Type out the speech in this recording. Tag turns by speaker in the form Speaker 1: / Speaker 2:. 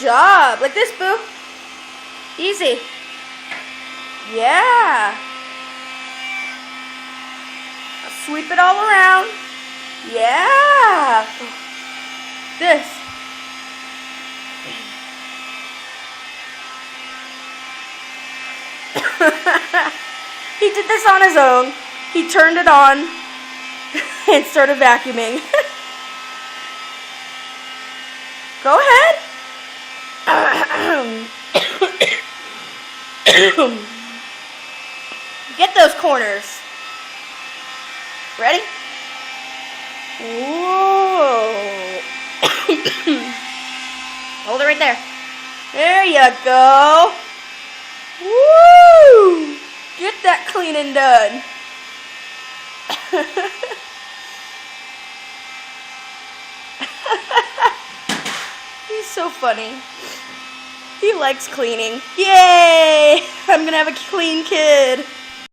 Speaker 1: Job. Like this, boo. Easy. Yeah. Sweep it all around. Yeah. This. He did this on his own. He turned it on and started vacuuming. Go ahead. Get those corners. Ready? Whoa. Hold it right there. There you go. Woo! Get that cleaning done. He's so funny. He likes cleaning. Yay! I'm gonna have a clean kid.